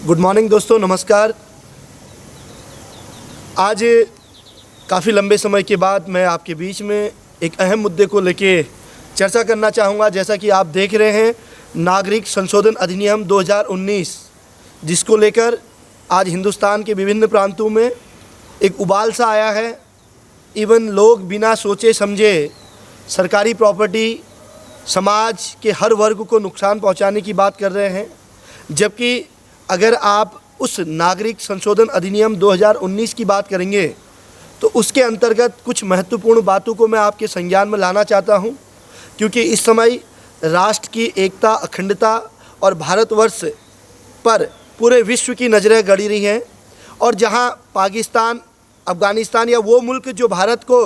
Good morning दोस्तों, नमस्कार। आज काफ़ी लंबे समय के बाद मैं आपके बीच में एक अहम मुद्दे को लेके चर्चा करना चाहूँगा। जैसा कि आप देख रहे हैं, नागरिक संशोधन अधिनियम 2019, जिसको लेकर आज हिंदुस्तान के विभिन्न प्रांतों में एक उबाल सा आया है। इवन लोग बिना सोचे समझे सरकारी प्रॉपर्टी, समाज के हर वर्ग को नुकसान पहुंचाने की बात कर रहे हैं। जबकि अगर आप उस नागरिक संशोधन अधिनियम 2019 की बात करेंगे तो उसके अंतर्गत कुछ महत्वपूर्ण बातों को मैं आपके संज्ञान में लाना चाहता हूं, क्योंकि इस समय राष्ट्र की एकता, अखंडता और भारतवर्ष पर पूरे विश्व की नज़रें गड़ी रही हैं। और जहां पाकिस्तान, अफ़गानिस्तान या वो मुल्क जो भारत को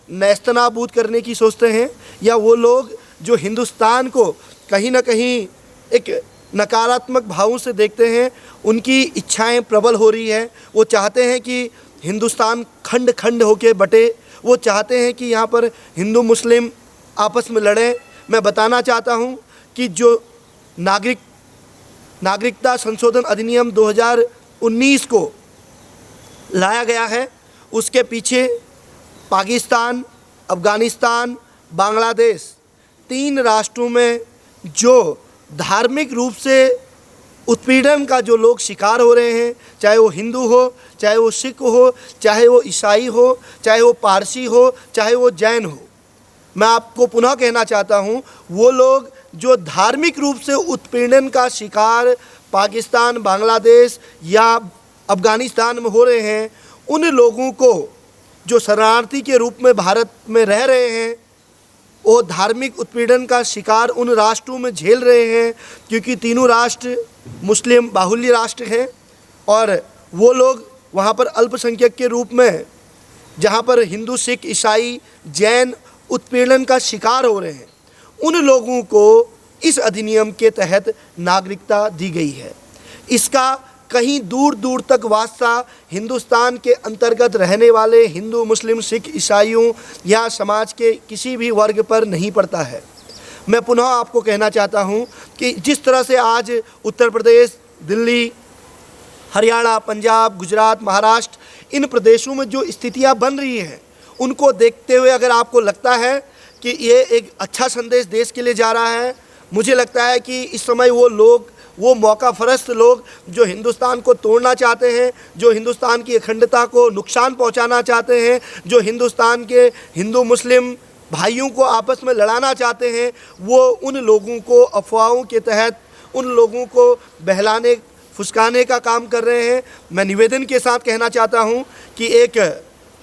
नेस्तनाबूद करने की सोचते हैं, या वो लोग जो हिंदुस्तान को कहीं ना कहीं एक नकारात्मक भावों से देखते हैं, उनकी इच्छाएं प्रबल हो रही है। वो चाहते हैं कि हिंदुस्तान खंड खंड होके बटे। वो चाहते हैं कि यहाँ पर हिंदू मुस्लिम आपस में लड़ें। मैं बताना चाहता हूँ कि जो नागरिकता संशोधन अधिनियम 2019 को लाया गया है, उसके पीछे पाकिस्तान, अफ़गानिस्तान, बांग्लादेश, 3 राष्ट्रों में जो धार्मिक रूप से उत्पीड़न का जो लोग शिकार हो रहे हैं, चाहे वो हिंदू हो, चाहे वो सिख हो, चाहे वो ईसाई हो, चाहे वो पारसी हो, चाहे वो जैन हो। मैं आपको पुनः कहना चाहता हूँ, वो लोग जो धार्मिक रूप से उत्पीड़न का शिकार पाकिस्तान, बांग्लादेश या अफ़गानिस्तान में हो रहे हैं, उन लोगों को जो शरणार्थी के रूप में भारत में रह रहे हैं, वो धार्मिक उत्पीड़न का शिकार उन राष्ट्रों में झेल रहे हैं, क्योंकि तीनों राष्ट्र मुस्लिम बाहुल्य राष्ट्र हैं। और वो लोग वहाँ पर अल्पसंख्यक के रूप में, जहाँ पर हिंदू, सिख, ईसाई, जैन उत्पीड़न का शिकार हो रहे हैं, उन लोगों को इस अधिनियम के तहत नागरिकता दी गई है। इसका कहीं दूर दूर तक वास्ता हिंदुस्तान के अंतर्गत रहने वाले हिंदू, मुस्लिम, सिख, ईसाइयों या समाज के किसी भी वर्ग पर नहीं पड़ता है। मैं पुनः आपको कहना चाहता हूं कि जिस तरह से आज उत्तर प्रदेश, दिल्ली, हरियाणा, पंजाब, गुजरात, महाराष्ट्र, इन प्रदेशों में जो स्थितियां बन रही हैं, उनको देखते हुए अगर आपको लगता है कि ये एक अच्छा संदेश देश के लिए जा रहा है, मुझे लगता है कि इस समय वो मौका फरस्त लोग जो हिंदुस्तान को तोड़ना चाहते हैं, जो हिंदुस्तान की अखंडता को नुकसान पहुंचाना चाहते हैं, जो हिंदुस्तान के हिंदू मुस्लिम भाइयों को आपस में लड़ाना चाहते हैं, वो उन लोगों को अफवाहों के तहत, उन लोगों को बहलाने फुसकाने का काम कर रहे हैं। मैं निवेदन के साथ कहना चाहता हूं कि एक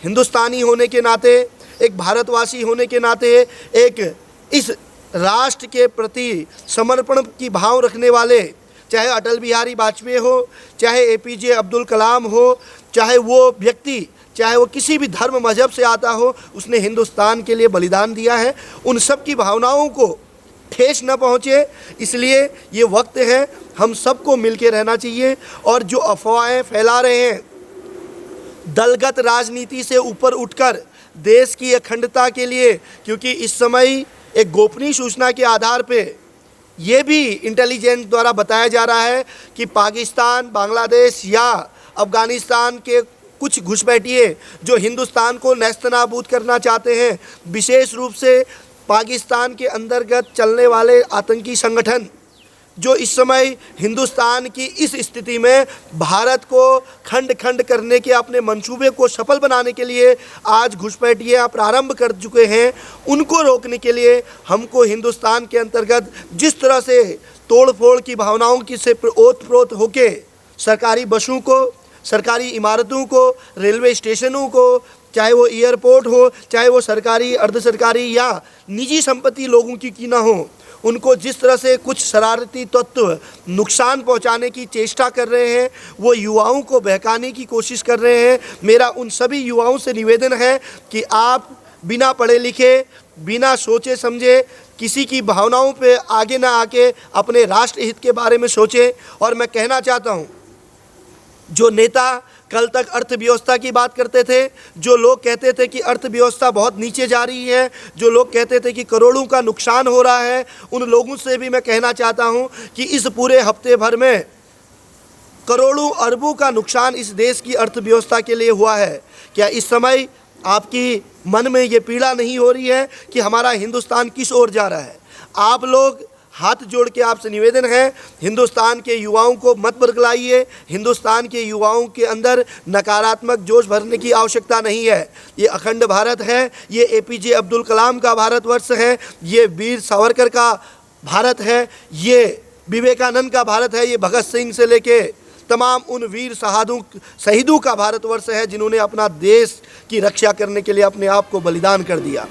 हिंदुस्तानी होने के नाते, एक भारतवासी होने के नाते, एक इस राष्ट्र के प्रति समर्पण की भाव रखने वाले, चाहे अटल बिहारी वाजपेयी हो, चाहे एपीजे अब्दुल कलाम हो, चाहे वो व्यक्ति, चाहे वो किसी भी धर्म मजहब से आता हो, उसने हिंदुस्तान के लिए बलिदान दिया है, उन सब की भावनाओं को ठेस न पहुँचे। इसलिए ये वक्त है, हम सबको मिल के रहना चाहिए। और जो अफवाहें फैला रहे हैं, दलगत राजनीति से ऊपर उठकर देश की अखंडता के लिए, क्योंकि इस समय एक गोपनीय सूचना के आधार पे ये भी इंटेलिजेंस द्वारा बताया जा रहा है कि पाकिस्तान, बांग्लादेश या अफ़गानिस्तान के कुछ घुसपैठिए जो हिंदुस्तान को नेस्तनाबूद करना चाहते हैं, विशेष रूप से पाकिस्तान के अंतर्गत चलने वाले आतंकी संगठन, जो इस समय हिंदुस्तान की इस स्थिति में भारत को खंड खंड करने के अपने मंसूबे को सफल बनाने के लिए आज घुसपैठियाँ प्रारंभ कर चुके हैं, उनको रोकने के लिए हमको हिंदुस्तान के अंतर्गत जिस तरह से तोड़फोड़ की भावनाओं की से ओत-प्रोत होके सरकारी बसों को, सरकारी इमारतों को, रेलवे स्टेशनों को, चाहे वो एयरपोर्ट हो, चाहे वो सरकारी, अर्ध सरकारी या निजी संपत्ति लोगों की ना हो, उनको जिस तरह से कुछ शरारती तत्व नुकसान पहुंचाने की चेष्टा कर रहे हैं, वो युवाओं को बहकाने की कोशिश कर रहे हैं। मेरा उन सभी युवाओं से निवेदन है कि आप बिना पढ़े लिखे, बिना सोचे समझे, किसी की भावनाओं पे आगे ना आके अपने राष्ट्र हित के बारे में सोचें। और मैं कहना चाहता हूँ, जो नेता कल तक अर्थव्यवस्था की बात करते थे, जो लोग कहते थे कि अर्थव्यवस्था बहुत नीचे जा रही है, जो लोग कहते थे कि करोड़ों का नुकसान हो रहा है, उन लोगों से भी मैं कहना चाहता हूं कि इस पूरे हफ्ते भर में करोड़ों अरबों का नुकसान इस देश की अर्थव्यवस्था के लिए हुआ है। क्या इस समय आपकी मन में ये पीड़ा नहीं हो रही है कि हमारा हिंदुस्तान किस ओर जा रहा है? आप लोग हाथ जोड़ के आपसे निवेदन है, हिंदुस्तान के युवाओं को मत बरगलाइए। हिंदुस्तान के युवाओं के अंदर नकारात्मक जोश भरने की आवश्यकता नहीं है। ये अखंड भारत है, ये एपीजे अब्दुल कलाम का भारतवर्ष है, ये वीर सावरकर का भारत है, ये विवेकानंद का भारत है, ये भगत सिंह से लेके तमाम उन वीर शहीदों का भारतवर्ष है जिन्होंने अपना देश की रक्षा करने के लिए अपने आप को बलिदान कर दिया।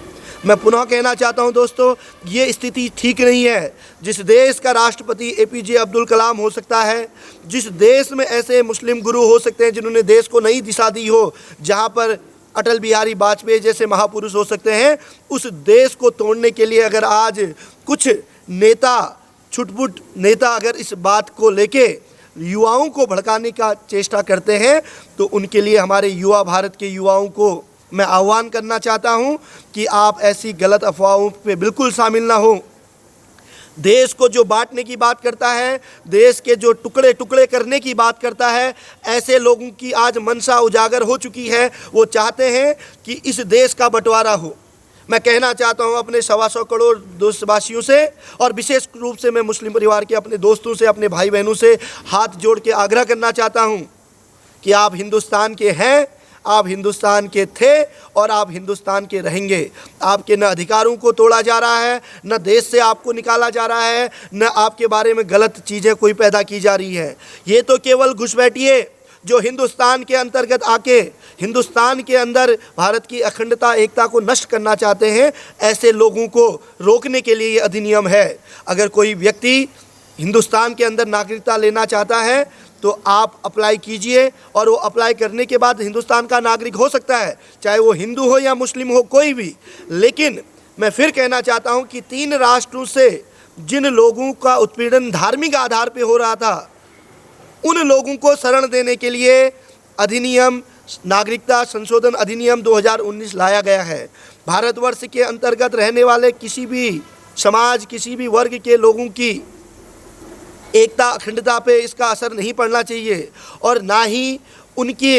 मैं पुनः कहना चाहता हूं दोस्तों, ये स्थिति ठीक नहीं है। जिस देश का राष्ट्रपति एपीजे अब्दुल कलाम हो सकता है, जिस देश में ऐसे मुस्लिम गुरु हो सकते हैं जिन्होंने देश को नई दिशा दी हो, जहां पर अटल बिहारी वाजपेयी जैसे महापुरुष हो सकते हैं, उस देश को तोड़ने के लिए अगर आज कुछ नेता, छुटपुट नेता अगर इस बात को लेके युवाओं को भड़काने का चेष्टा करते हैं, तो उनके लिए हमारे युवा, भारत के युवाओं को मैं आह्वान करना चाहता हूं कि आप ऐसी गलत अफवाहों पे बिल्कुल शामिल ना हो। देश को जो बांटने की बात करता है, देश के जो टुकड़े टुकड़े करने की बात करता है, ऐसे लोगों की आज मंशा उजागर हो चुकी है। वो चाहते हैं कि इस देश का बंटवारा हो। मैं कहना चाहता हूं अपने 125 करोड़ देशवासियों से, और विशेष रूप से मैं मुस्लिम परिवार के अपने दोस्तों से, अपने भाई बहनों से हाथ जोड़ के आग्रह करना चाहता हूं कि आप हिंदुस्तान के हैं, आप हिंदुस्तान के थे और आप हिंदुस्तान के रहेंगे। आपके न अधिकारों को तोड़ा जा रहा है, न देश से आपको निकाला जा रहा है, न आपके बारे में गलत चीज़ें कोई पैदा की जा रही है। ये तो केवल घुसपैठिए जो हिंदुस्तान के अंतर्गत आके हिंदुस्तान के अंदर भारत की अखंडता, एकता को नष्ट करना चाहते हैं, ऐसे लोगों को रोकने के लिए ये अधिनियम है। अगर कोई व्यक्ति हिंदुस्तान के अंदर नागरिकता लेना चाहता है तो आप अप्लाई कीजिए, और वो अप्लाई करने के बाद हिंदुस्तान का नागरिक हो सकता है, चाहे वो हिंदू हो या मुस्लिम हो, कोई भी। लेकिन मैं फिर कहना चाहता हूँ कि 3 राष्ट्रों से जिन लोगों का उत्पीड़न धार्मिक आधार पर हो रहा था, उन लोगों को शरण देने के लिए अधिनियम, नागरिकता संशोधन अधिनियम 2019 लाया गया है। भारतवर्ष के अंतर्गत रहने वाले किसी भी समाज, किसी भी वर्ग के लोगों की एकता, अखंडता पे इसका असर नहीं पड़ना चाहिए, और ना ही उनके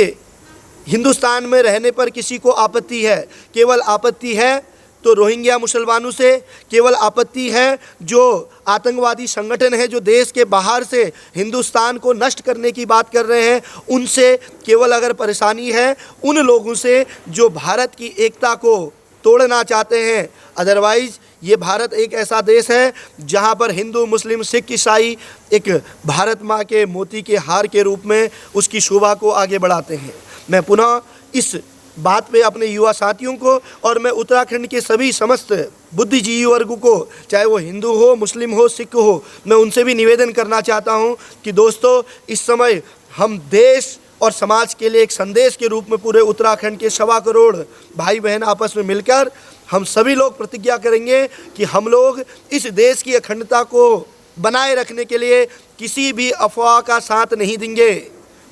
हिंदुस्तान में रहने पर किसी को आपत्ति है। केवल आपत्ति है तो रोहिंग्या मुसलमानों से, केवल आपत्ति है जो आतंकवादी संगठन है जो देश के बाहर से हिंदुस्तान को नष्ट करने की बात कर रहे हैं, उनसे केवल अगर परेशानी है, उन लोगों से जो भारत की एकता को तोड़ना चाहते हैं। अदरवाइज़ ये भारत एक ऐसा देश है जहाँ पर हिंदू, मुस्लिम, सिख, ईसाई एक भारत माँ के मोती के हार के रूप में उसकी शोभा को आगे बढ़ाते हैं। मैं पुनः इस बात पे अपने युवा साथियों को, और मैं उत्तराखंड के सभी समस्त बुद्धिजीवी वर्ग को, चाहे वो हिंदू हो, मुस्लिम हो, सिख हो, मैं उनसे भी निवेदन करना चाहता हूँ कि दोस्तों, इस समय हम देश और समाज के लिए एक संदेश के रूप में पूरे उत्तराखंड के 1.25 करोड़ भाई बहन आपस में मिलकर हम सभी लोग प्रतिज्ञा करेंगे कि हम लोग इस देश की अखंडता को बनाए रखने के लिए किसी भी अफवाह का साथ नहीं देंगे,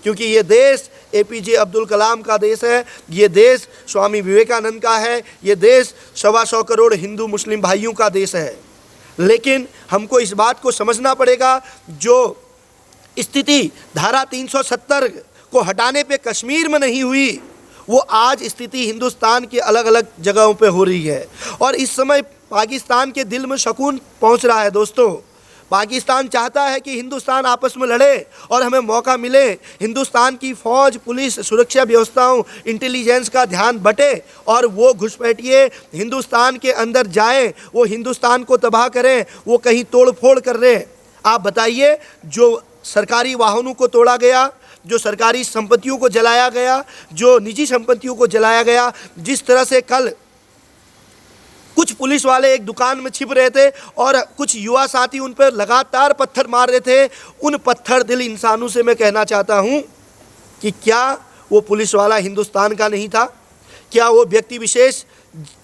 क्योंकि ये देश एपीजे अब्दुल कलाम का देश है, ये देश स्वामी विवेकानंद का है, ये देश 125 करोड़ हिंदू मुस्लिम भाइयों का देश है। लेकिन हमको इस बात को समझना पड़ेगा, जो स्थिति धारा 370 को हटाने पे कश्मीर में नहीं हुई, वो आज स्थिति हिंदुस्तान के अलग अलग जगहों पे हो रही है। और इस समय पाकिस्तान के दिल में सुकून पहुंच रहा है। दोस्तों, पाकिस्तान चाहता है कि हिंदुस्तान आपस में लड़े और हमें मौका मिले, हिंदुस्तान की फ़ौज, पुलिस, सुरक्षा व्यवस्थाओं, इंटेलिजेंस का ध्यान बटे और वो घुसपैठिए हिंदुस्तान के अंदर जाएं, वो हिंदुस्तान को तबाह करें, वो कहीं तोड़ फोड़ कर रहे हैं। आप बताइए, जो सरकारी वाहनों को तोड़ा गया, जो सरकारी संपत्तियों को जलाया गया, जो निजी संपत्तियों को जलाया गया, जिस तरह से कल कुछ पुलिस वाले एक दुकान में छिप रहे थे और कुछ युवा साथी उन पर लगातार पत्थर मार रहे थे, उन पत्थर दिल इंसानों से मैं कहना चाहता हूं कि क्या वो पुलिस वाला हिंदुस्तान का नहीं था? क्या वो व्यक्ति विशेष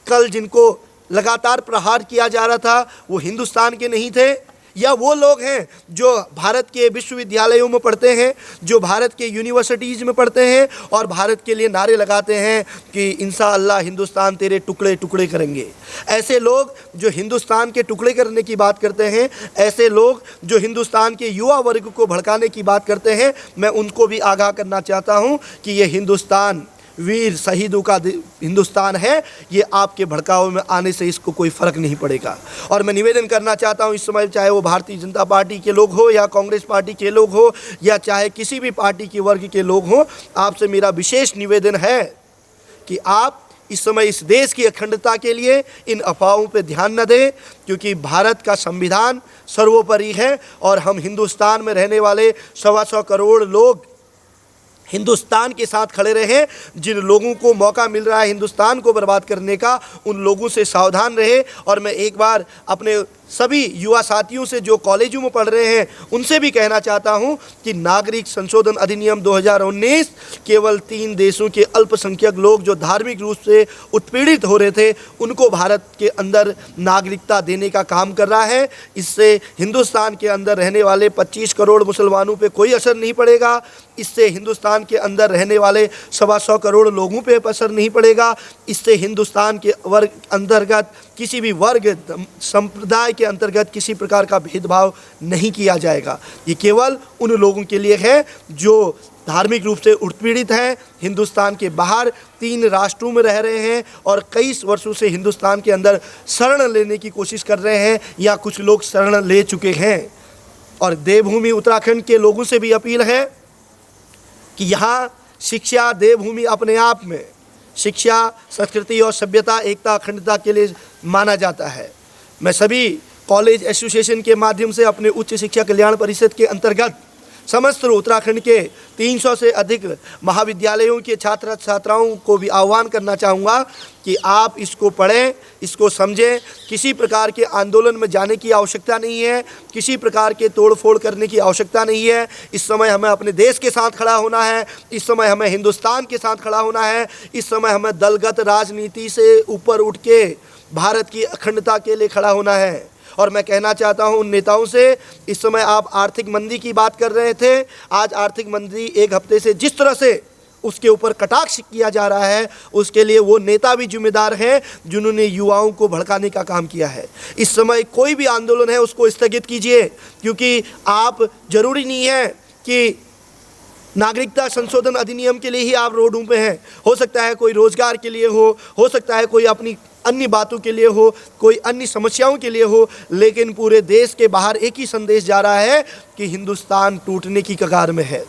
कल जिनको लगातार प्रहार किया जा रहा था वो हिंदुस्तान के नहीं थे? या वो लोग हैं जो भारत के विश्वविद्यालयों में पढ़ते हैं, जो भारत के यूनिवर्सिटीज़ में पढ़ते हैं और भारत के लिए नारे लगाते हैं कि इंशाअल्लाह हिंदुस्तान तेरे टुकड़े टुकड़े करेंगे। ऐसे लोग जो हिंदुस्तान के टुकड़े करने की बात करते हैं, ऐसे लोग जो हिंदुस्तान के युवा वर्ग को भड़काने की बात करते हैं, मैं उनको भी आगाह करना चाहता हूं कि ये हिंदुस्तान वीर शहीदों का हिंदुस्तान है। ये आपके भड़काव में आने से इसको कोई फ़र्क नहीं पड़ेगा। और मैं निवेदन करना चाहता हूँ इस समय, चाहे वो भारतीय जनता पार्टी के लोग हो या कांग्रेस पार्टी के लोग हो या चाहे किसी भी पार्टी के वर्ग के लोग हों, आपसे मेरा विशेष निवेदन है कि आप इस समय इस देश की अखंडता के लिए इन अफवाहों पे ध्यान न दें, क्योंकि भारत का संविधान सर्वोपरि है और हम हिंदुस्तान में रहने वाले 125 करोड़ लोग हिंदुस्तान के साथ खड़े रहे। जिन लोगों को मौका मिल रहा है हिंदुस्तान को बर्बाद करने का, उन लोगों से सावधान रहे। और मैं एक बार अपने सभी युवा साथियों से जो कॉलेजों में पढ़ रहे हैं उनसे भी कहना चाहता हूं कि नागरिक संशोधन अधिनियम 2019 केवल 3 देशों के अल्पसंख्यक लोग जो धार्मिक रूप से उत्पीड़ित हो रहे थे उनको भारत के अंदर नागरिकता देने का काम कर रहा है। इससे हिंदुस्तान के अंदर रहने वाले 25 करोड़ मुसलमानों पे कोई असर नहीं पड़ेगा। इससे हिंदुस्तान के अंदर रहने वाले 125 करोड़ लोगों पे असर नहीं पड़ेगा। इससे हिंदुस्तान के वर्ग अंतर्गत किसी भी वर्ग संप्रदाय के अंतर्गत किसी प्रकार का भेदभाव नहीं किया जाएगा। ये केवल उन लोगों के लिए है जो धार्मिक रूप से उत्पीड़ित हैं, हिंदुस्तान के बाहर 3 राष्ट्रों में रह रहे हैं और कई वर्षों से हिंदुस्तान के अंदर शरण लेने की कोशिश कर रहे हैं या कुछ लोग शरण ले चुके हैं। और देवभूमि उत्तराखंड के लोगों से भी अपील है कि यहाँ शिक्षा देवभूमि अपने आप में शिक्षा, संस्कृति और सभ्यता, एकता, अखंडता के लिए माना जाता है। मैं सभी कॉलेज एसोसिएशन के माध्यम से अपने उच्च शिक्षा कल्याण परिषद के अंतर्गत समस्त उत्तराखंड के 300 से अधिक महाविद्यालयों के छात्र छात्राओं को भी आह्वान करना चाहूँगा कि आप इसको पढ़ें, इसको समझें। किसी प्रकार के आंदोलन में जाने की आवश्यकता नहीं है, किसी प्रकार के तोड़फोड़ करने की आवश्यकता नहीं है। इस समय हमें अपने देश के साथ खड़ा होना है, इस समय हमें हिंदुस्तान के साथ खड़ा होना है, इस समय हमें दलगत राजनीति से ऊपर उठ के भारत की अखंडता के लिए खड़ा होना है। और मैं कहना चाहता हूं उन नेताओं से, इस समय आप आर्थिक मंदी की बात कर रहे थे, आज आर्थिक मंदी 1 हफ्ते से जिस तरह से उसके ऊपर कटाक्ष किया जा रहा है, उसके लिए वो नेता भी जिम्मेदार हैं जिन्होंने युवाओं को भड़काने का काम किया है। इस समय कोई भी आंदोलन है उसको स्थगित कीजिए, क्योंकि आप जरूरी नहीं है कि नागरिकता संशोधन अधिनियम के लिए ही आप रोडों पे हैं। हो सकता है कोई रोजगार के लिए हो सकता है कोई अपनी अन्य बातों के लिए हो, कोई अन्य समस्याओं के लिए हो, लेकिन पूरे देश के बाहर एक ही संदेश जा रहा है कि हिंदुस्तान टूटने की कगार में है।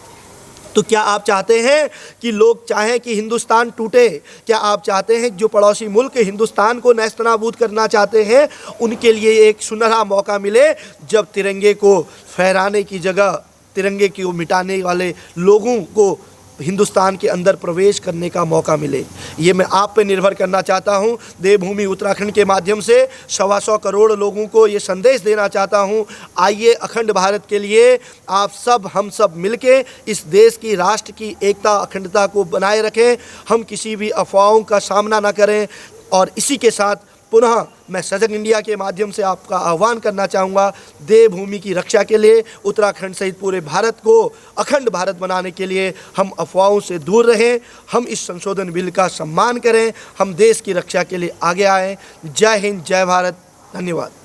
तो क्या आप चाहते हैं कि लोग चाहें कि हिंदुस्तान टूटे? क्या आप चाहते हैं जो पड़ोसी मुल्क हिंदुस्तान को नेस्तनाबूद करना चाहते हैं उनके लिए एक सुनहरा मौका मिले, जब तिरंगे को फहराने की जगह तिरंगे को मिटाने वाले लोगों को हिंदुस्तान के अंदर प्रवेश करने का मौका मिले? ये मैं आप पे निर्भर करना चाहता हूँ। देवभूमि उत्तराखंड के माध्यम से 125 करोड़ लोगों को ये संदेश देना चाहता हूँ, आइए अखंड भारत के लिए आप सब हम सब मिलके इस देश की राष्ट्र की एकता अखंडता को बनाए रखें। हम किसी भी अफवाहों का सामना ना करें। और इसी के साथ पुनः मैं सजग इंडिया के माध्यम से आपका आह्वान करना चाहूँगा, देवभूमि की रक्षा के लिए उत्तराखंड सहित पूरे भारत को अखंड भारत बनाने के लिए हम अफवाहों से दूर रहें, हम इस संशोधन बिल का सम्मान करें, हम देश की रक्षा के लिए आगे आएँ। जय हिंद, जय भारत, धन्यवाद।